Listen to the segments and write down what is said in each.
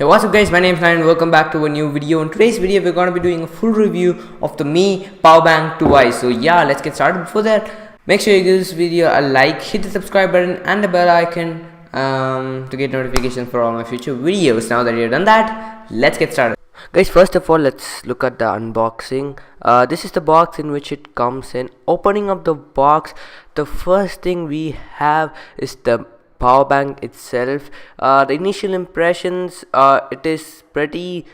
Hey, what's up guys, my name is Naren. Welcome back to a new video. In today's video we're going to be doing a full review of the Mi Powerbank 2i. So yeah, let's get started. Before that, make sure you give this video a like, hit the subscribe button and the bell icon to get notifications for all my future videos. Now that you've done that, let's get started. Guys, first of all, let's look at the unboxing. This is the box in which it comes in. Opening up the box, the first thing we have is the power bank itself. The initial impressions, it is pretty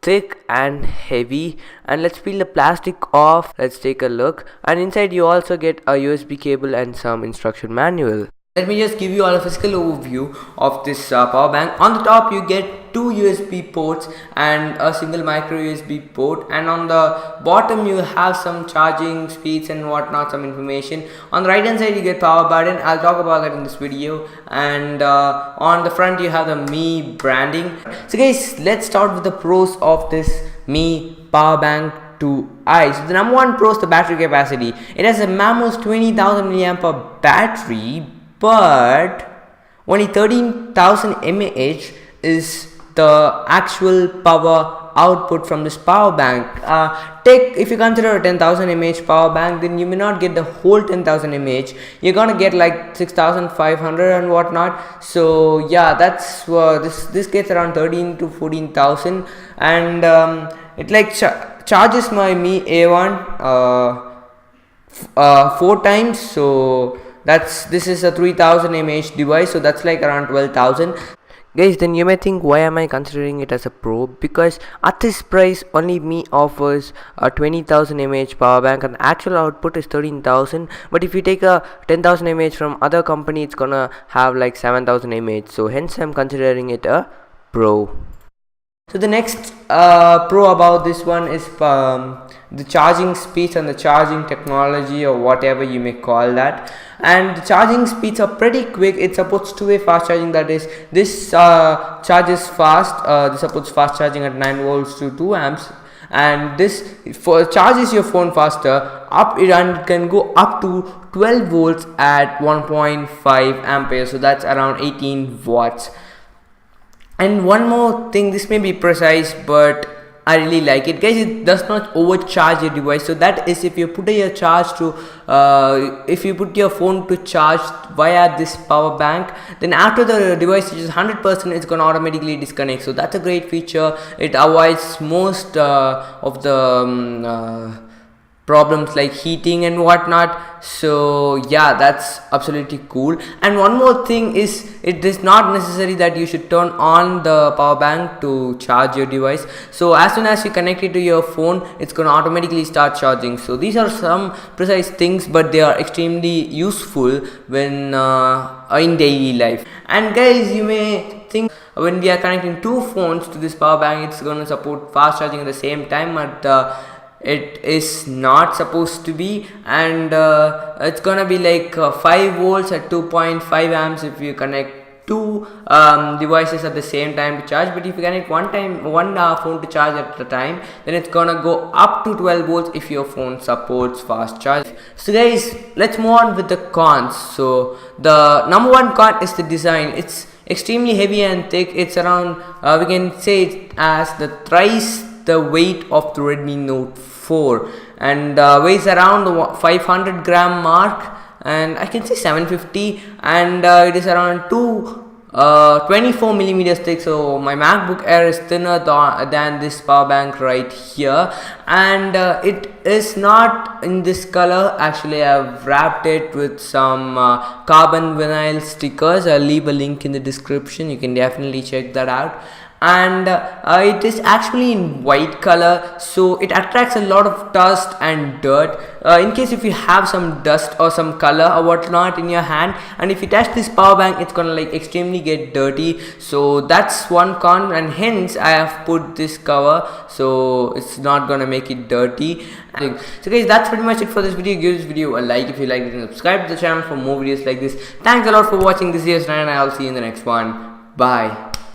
thick and heavy, and let's peel the plastic off. Let's take a look, and inside you also get a USB cable and some instruction manual. Let me just give you all a physical overview of this power bank. On the top you get two USB ports and a single micro USB port, and on the bottom you have some charging speeds and whatnot, some information. On the right hand side you get power button. I'll talk about that in this video. And on the front you have the Mi branding. So guys, let's start with the pros of this Mi power bank 2i. So the number one pro is the battery capacity. It has a mammoth 20,000 mAh battery, but only 13,000 mAh is the actual power output from this power bank. If you consider a 10,000 mAh power bank, then you may not get the whole 10,000 mAh. You're gonna get like 6,500 and whatnot. So yeah, that's this gets around 13 to 14,000, and it like charges my Mi A1 4 times. So this is a 3000 mAh device, so that's like around 12,000. Guys, then you may think, why am I considering it as a pro? Because at this price only Mi offers a 20,000 mAh power bank and actual output is 13,000. But if you take a 10,000 mAh from other company, it's gonna have like 7,000 mAh. So hence I'm considering it a pro. So the next pro about this one is the charging speeds and the charging technology, or whatever you may call that. And the charging speeds are pretty quick. It supports two-way fast charging. That is, this charges fast. This supports fast charging at 9 volts to 2 amps, and this charges your phone faster. It can go up to 12 volts at 1.5 amperes. So that's around 18 watts. And one more thing, this may be precise, but I really like it, guys. It does not overcharge your device. So that is, if you put your if you put your phone to charge via this power bank, then after the device reaches 100%, it's gonna automatically disconnect. So that's a great feature. It avoids most of the problems like heating and whatnot. So yeah, that's absolutely cool. And one more thing is, it is not necessary that you should turn on the power bank to charge your device. So as soon as you connect it to your phone, it's going to automatically start charging. So these are some precise things, but they are extremely useful when in daily life. And guys, you may think, when we are connecting two phones to this power bank, it's going to support fast charging at the same time, but it is not supposed to be. And it's gonna be like 5 volts at 2.5 amps if you connect two devices at the same time to charge. But if you connect one phone to charge at a time, then it's gonna go up to 12 volts if your phone supports fast charge. So guys, let's move on with the cons. So the number one con is the design. It's extremely heavy and thick. It's around we can say it as the thrice the weight of the Redmi Note 4, and weighs around the 500 gram mark, and I can say 750, and it is around 24 millimeters thick. So my MacBook Air is thinner than this power bank right here, and it is not in this color. Actually, I've wrapped it with some carbon vinyl stickers. I'll leave a link in the description. You can definitely check that out. And it is actually in white color, so it attracts a lot of dust and dirt. In case if you have some dust or some color or whatnot in your hand, and if you touch this power bank, it's gonna like extremely get dirty. So that's one con, and hence I have put this cover, so it's not gonna make it dirty. So guys, that's pretty much it for this video. Give this video a like if you liked it, and subscribe to the channel for more videos like this. Thanks a lot for watching. This is Naren, and I'll see you in the next one. Bye.